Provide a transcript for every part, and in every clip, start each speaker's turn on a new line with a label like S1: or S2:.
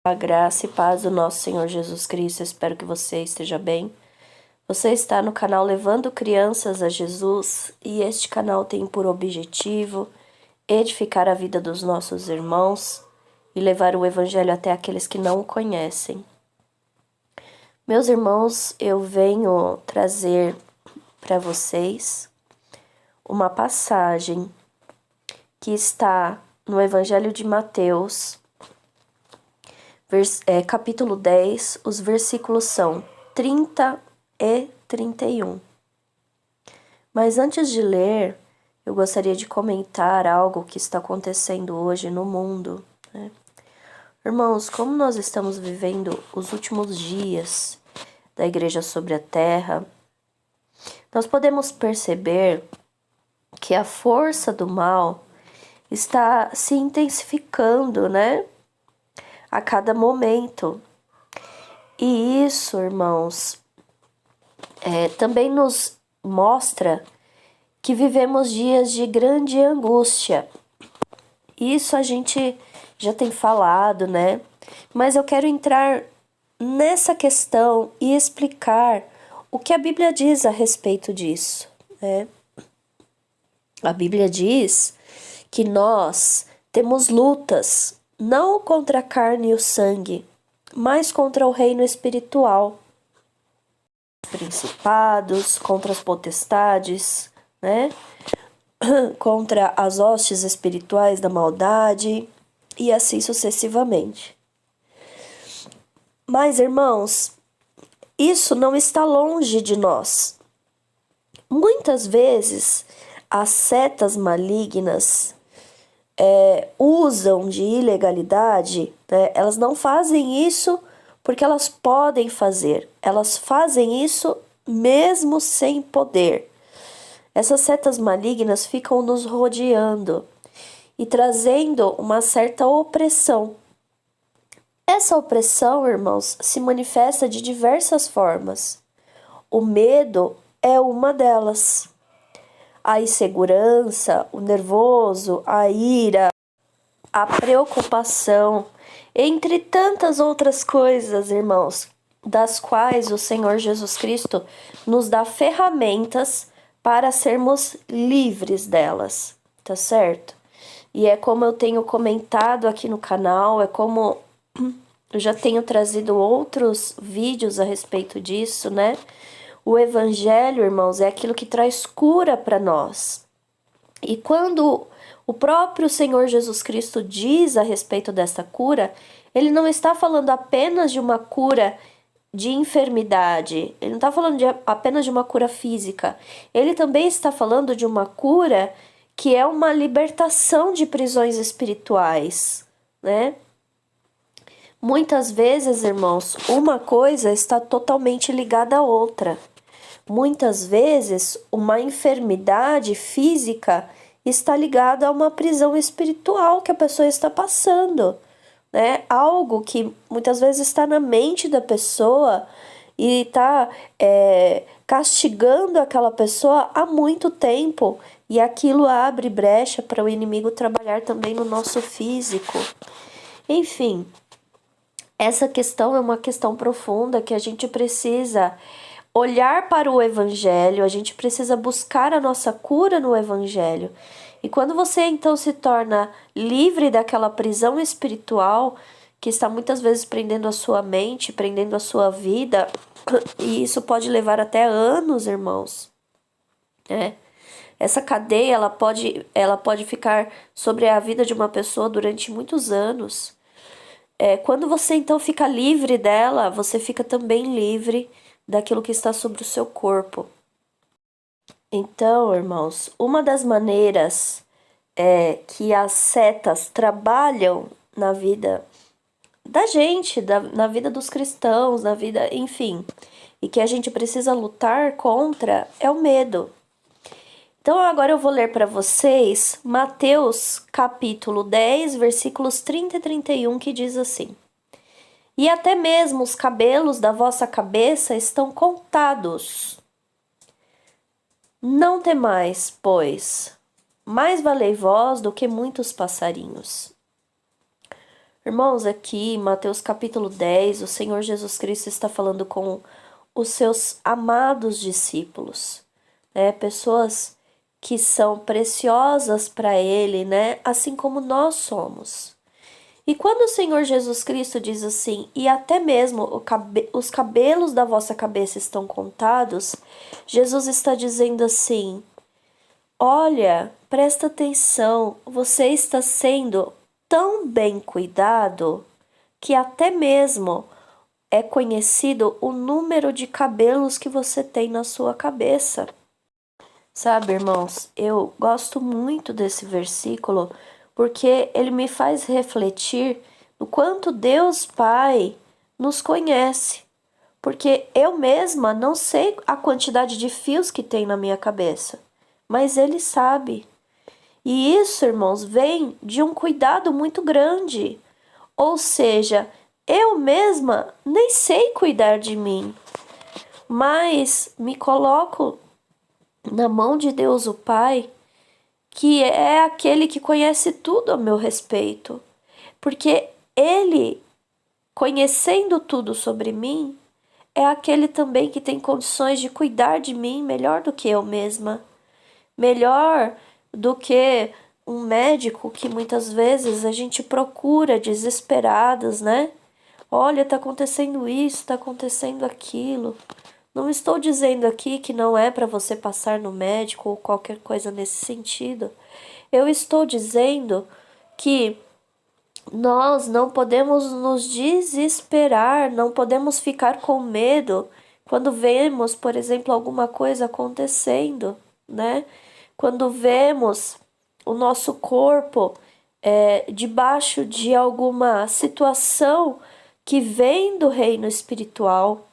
S1: A graça e paz do nosso Senhor Jesus Cristo, espero que você esteja bem. Você está no canal Levando Crianças a Jesus e este canal tem por objetivo edificar a vida dos nossos irmãos e levar o Evangelho até aqueles que não o conhecem. Meus irmãos, eu venho trazer para vocês uma passagem que está no Evangelho de Mateus, capítulo 10, os versículos são 30 e 31. Mas antes de ler, eu gostaria de comentar algo que está acontecendo hoje no mundo, né? Irmãos, como nós estamos vivendo os últimos dias da Igreja sobre a Terra, nós podemos perceber que a força do mal está se intensificando, né? A cada momento. E isso, irmãos, também nos mostra que vivemos dias de grande angústia. Isso a gente já tem falado, né? Mas eu quero entrar nessa questão e explicar o que a Bíblia diz a respeito disso, né? A Bíblia diz que nós temos lutas não contra a carne e o sangue, mas contra o reino espiritual, principados, contra as potestades, né? Contra as hostes espirituais da maldade e assim sucessivamente. Mas, irmãos, isso não está longe de nós. Muitas vezes, as setas malignas usam de ilegalidade, né? Elas não fazem isso porque elas podem fazer. Elas fazem isso mesmo sem poder. Essas setas malignas ficam nos rodeando e trazendo uma certa opressão. Essa opressão, irmãos, se manifesta de diversas formas. O medo é uma delas. A insegurança, o nervoso, a ira, a preocupação, entre tantas outras coisas, irmãos, das quais o Senhor Jesus Cristo nos dá ferramentas para sermos livres delas, tá certo? E é como eu tenho comentado aqui no canal, é como eu já tenho trazido outros vídeos a respeito disso, né? O Evangelho, irmãos, é aquilo que traz cura para nós. E quando o próprio Senhor Jesus Cristo diz a respeito dessa cura, ele não está falando apenas de uma cura de enfermidade, ele não está falando apenas de uma cura física, ele também está falando de uma cura que é uma libertação de prisões espirituais, né? Muitas vezes, irmãos, uma coisa está totalmente ligada à outra. Muitas vezes, uma enfermidade física está ligada a uma prisão espiritual que a pessoa está passando, né? Algo que muitas vezes está na mente da pessoa e está castigando aquela pessoa há muito tempo, e aquilo abre brecha para o inimigo trabalhar também no nosso físico. Enfim, essa questão é uma questão profunda que a gente precisa olhar para o Evangelho, a gente precisa buscar a nossa cura no Evangelho. E quando você então se torna livre daquela prisão espiritual que está muitas vezes prendendo a sua mente, prendendo a sua vida, e isso pode levar até anos, irmãos, né? Essa cadeia, ela pode ficar sobre a vida de uma pessoa durante muitos anos. Quando você então fica livre dela, você fica também livre daquilo que está sobre o seu corpo. Então, irmãos, uma das maneiras que as setas trabalham na vida da gente, na vida dos cristãos, na vida, enfim, e que a gente precisa lutar contra é o medo. Então agora eu vou ler para vocês Mateus capítulo 10, versículos 30 e 31, que diz assim: E até mesmo os cabelos da vossa cabeça estão contados. Não temais, pois, mais valei vós do que muitos passarinhos. Irmãos, aqui, Mateus capítulo 10, o Senhor Jesus Cristo está falando com os seus amados discípulos, né? Pessoas que são preciosas para Ele, né? Assim como nós somos. E quando o Senhor Jesus Cristo diz assim, e até mesmo os cabelos da vossa cabeça estão contados, Jesus está dizendo assim: olha, presta atenção, você está sendo tão bem cuidado que até mesmo é conhecido o número de cabelos que você tem na sua cabeça. Sabe, irmãos, eu gosto muito desse versículo porque ele me faz refletir no quanto Deus Pai nos conhece. Porque eu mesma não sei a quantidade de fios que tem na minha cabeça, mas Ele sabe. E isso, irmãos, vem de um cuidado muito grande. Ou seja, eu mesma nem sei cuidar de mim, mas me coloco na mão de Deus o Pai, que é aquele que conhece tudo a meu respeito. Porque Ele, conhecendo tudo sobre mim, é aquele também que tem condições de cuidar de mim melhor do que eu mesma. Melhor do que um médico que muitas vezes a gente procura desesperados, né? Olha, tá acontecendo isso, tá acontecendo aquilo. Não estou dizendo aqui que não é para você passar no médico ou qualquer coisa nesse sentido. Eu estou dizendo que nós não podemos nos desesperar, não podemos ficar com medo quando vemos, por exemplo, alguma coisa acontecendo, né? Quando vemos o nosso corpo debaixo de alguma situação que vem do reino espiritual,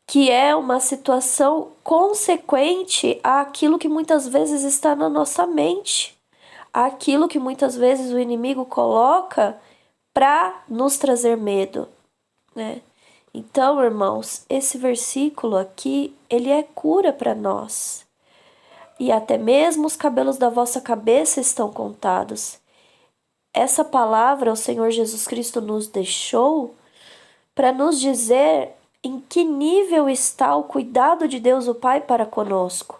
S1: que é uma situação consequente àquilo que muitas vezes está na nossa mente, àquilo que muitas vezes o inimigo coloca para nos trazer medo, né? Então, irmãos, esse versículo aqui, ele é cura para nós. E até mesmo os cabelos da vossa cabeça estão contados. Essa palavra o Senhor Jesus Cristo nos deixou para nos dizer em que nível está o cuidado de Deus o Pai para conosco.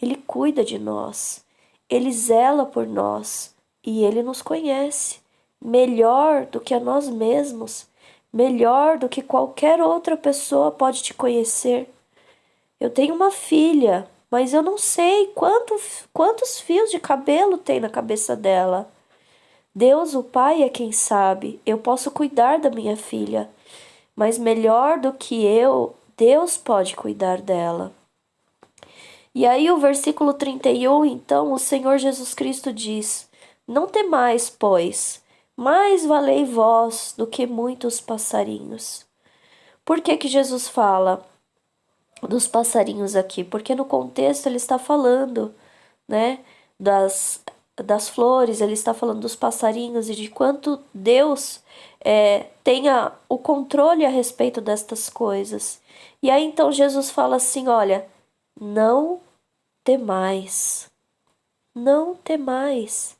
S1: Ele cuida de nós, Ele zela por nós e Ele nos conhece melhor do que a nós mesmos, melhor do que qualquer outra pessoa pode te conhecer. Eu tenho uma filha, mas eu não sei quantos fios de cabelo tem na cabeça dela. Deus, o Pai, é quem sabe. Eu posso cuidar da minha filha, mas melhor do que eu, Deus pode cuidar dela. E aí o versículo 31, então, o Senhor Jesus Cristo diz: não temais, pois, mais valei vós do que muitos passarinhos. Por que Jesus fala dos passarinhos aqui? Porque no contexto ele está falando, né, das flores, ele está falando dos passarinhos e de quanto Deus tenha o controle a respeito destas coisas. E aí então Jesus fala assim: olha, não temais, não temais.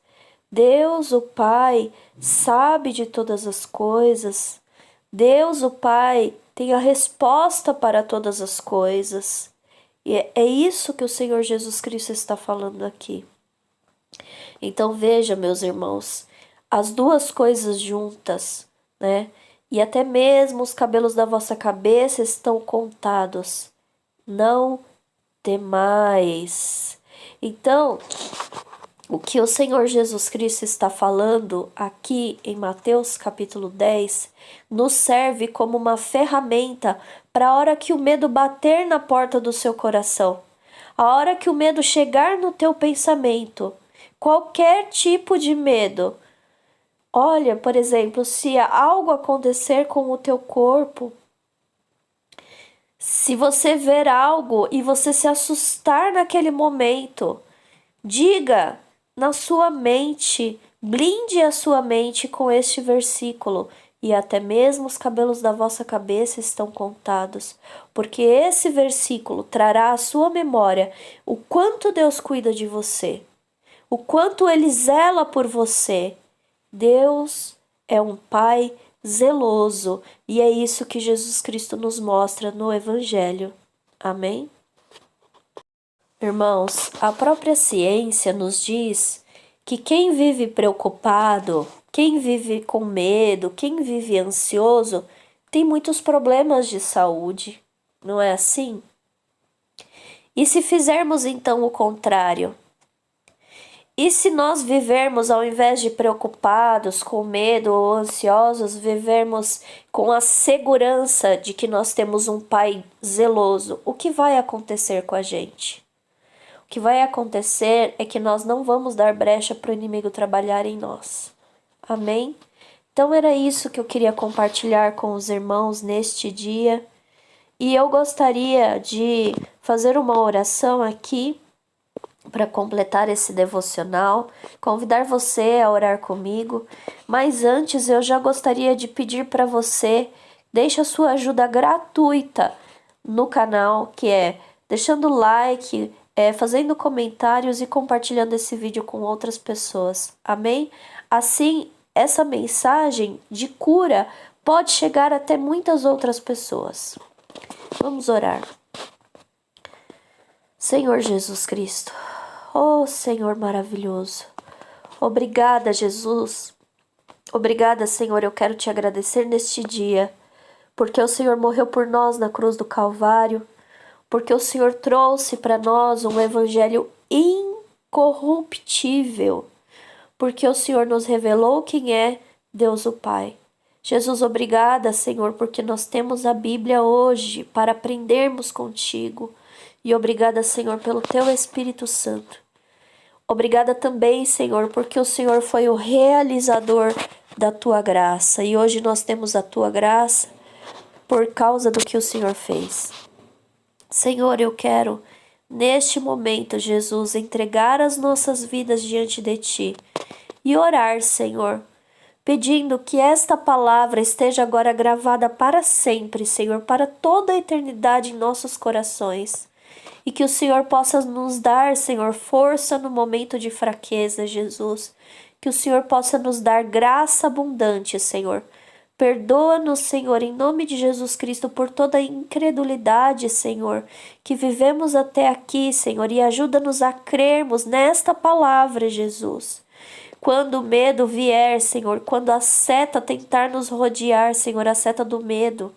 S1: Deus, o Pai, sabe de todas as coisas. Deus, o Pai, tem a resposta para todas as coisas. E é isso que o Senhor Jesus Cristo está falando aqui. Então veja, meus irmãos, as duas coisas juntas, né? E até mesmo os cabelos da vossa cabeça estão contados. Não temais. Então, o que o Senhor Jesus Cristo está falando aqui em Mateus capítulo 10 nos serve como uma ferramenta para a hora que o medo bater na porta do seu coração, a hora que o medo chegar no teu pensamento, qualquer tipo de medo. Olha, por exemplo, se algo acontecer com o teu corpo, se você ver algo e você se assustar naquele momento, diga na sua mente, blinde a sua mente com este versículo, e até mesmo os cabelos da vossa cabeça estão contados, porque esse versículo trará à sua memória o quanto Deus cuida de você, o quanto Ele zela por você, Deus é um Pai zeloso e é isso que Jesus Cristo nos mostra no Evangelho. Amém? Irmãos, a própria ciência nos diz que quem vive preocupado, quem vive com medo, quem vive ansioso, tem muitos problemas de saúde, não é assim? E se fizermos então o contrário? E se nós vivermos, ao invés de preocupados, com medo ou ansiosos, vivermos com a segurança de que nós temos um Pai zeloso, o que vai acontecer com a gente? O que vai acontecer é que nós não vamos dar brecha para o inimigo trabalhar em nós. Amém? Então era isso que eu queria compartilhar com os irmãos neste dia. E eu gostaria de fazer uma oração aqui para completar esse devocional, convidar você a orar comigo, mas antes eu já gostaria de pedir para você, deixe a sua ajuda gratuita no canal, que é deixando like, fazendo comentários e compartilhando esse vídeo com outras pessoas, amém? Assim, essa mensagem de cura pode chegar até muitas outras pessoas. Vamos orar. Senhor Jesus Cristo, oh Senhor maravilhoso, obrigada Jesus, obrigada Senhor, eu quero te agradecer neste dia, porque o Senhor morreu por nós na cruz do Calvário, porque o Senhor trouxe para nós um evangelho incorruptível, porque o Senhor nos revelou quem é Deus o Pai. Jesus, obrigada Senhor, porque nós temos a Bíblia hoje para aprendermos contigo. E obrigada, Senhor, pelo Teu Espírito Santo. Obrigada também, Senhor, porque o Senhor foi o realizador da Tua graça. E hoje nós temos a Tua graça por causa do que o Senhor fez. Senhor, eu quero, neste momento, Jesus, entregar as nossas vidas diante de Ti e orar, Senhor, pedindo que esta palavra esteja agora gravada para sempre, Senhor, para toda a eternidade em nossos corações. E que o Senhor possa nos dar, Senhor, força no momento de fraqueza, Jesus. Que o Senhor possa nos dar graça abundante, Senhor. Perdoa-nos, Senhor, em nome de Jesus Cristo, por toda a incredulidade, Senhor, que vivemos até aqui, Senhor, e ajuda-nos a crermos nesta palavra, Jesus. Quando o medo vier, Senhor, quando a seta tentar nos rodear, Senhor, a seta do medo,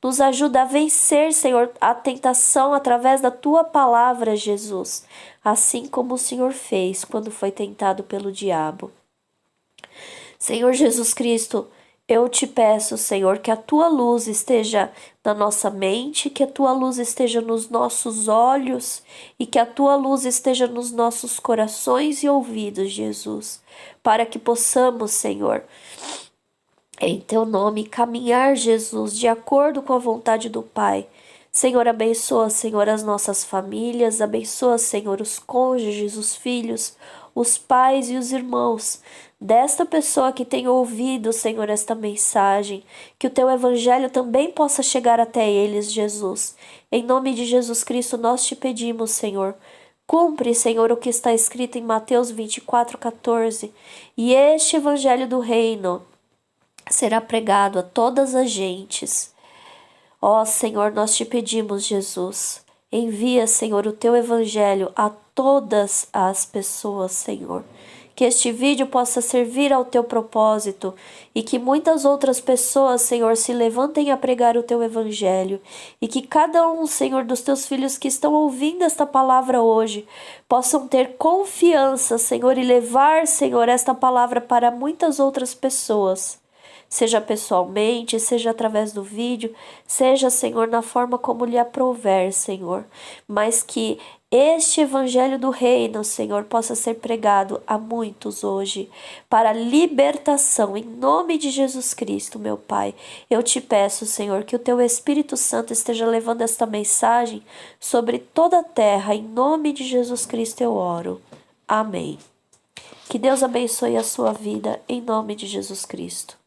S1: nos ajuda a vencer, Senhor, a tentação através da Tua palavra, Jesus, assim como o Senhor fez quando foi tentado pelo diabo. Senhor Jesus Cristo, eu te peço, Senhor, que a Tua luz esteja na nossa mente, que a Tua luz esteja nos nossos olhos e que a Tua luz esteja nos nossos corações e ouvidos, Jesus, para que possamos, Senhor, em Teu nome, caminhar, Jesus, de acordo com a vontade do Pai. Senhor, abençoa, Senhor, as nossas famílias, abençoa, Senhor, os cônjuges, os filhos, os pais e os irmãos desta pessoa que tem ouvido, Senhor, esta mensagem, que o Teu Evangelho também possa chegar até eles, Jesus. Em nome de Jesus Cristo, nós te pedimos, Senhor, cumpre, Senhor, o que está escrito em Mateus 24:14, e este Evangelho do Reino será pregado a todas as gentes. Ó Senhor, nós te pedimos, Jesus, envia, Senhor, o Teu Evangelho a todas as pessoas, Senhor. Que este vídeo possa servir ao Teu propósito e que muitas outras pessoas, Senhor, se levantem a pregar o Teu Evangelho e que cada um, Senhor, dos Teus filhos que estão ouvindo esta palavra hoje possam ter confiança, Senhor, e levar, Senhor, esta palavra para muitas outras pessoas. Seja pessoalmente, seja através do vídeo, seja, Senhor, na forma como lhe aprouver, Senhor. Mas que este Evangelho do Reino, Senhor, possa ser pregado a muitos hoje, para a libertação, em nome de Jesus Cristo, meu Pai. Eu te peço, Senhor, que o Teu Espírito Santo esteja levando esta mensagem sobre toda a terra, em nome de Jesus Cristo eu oro. Amém. Que Deus abençoe a sua vida, em nome de Jesus Cristo.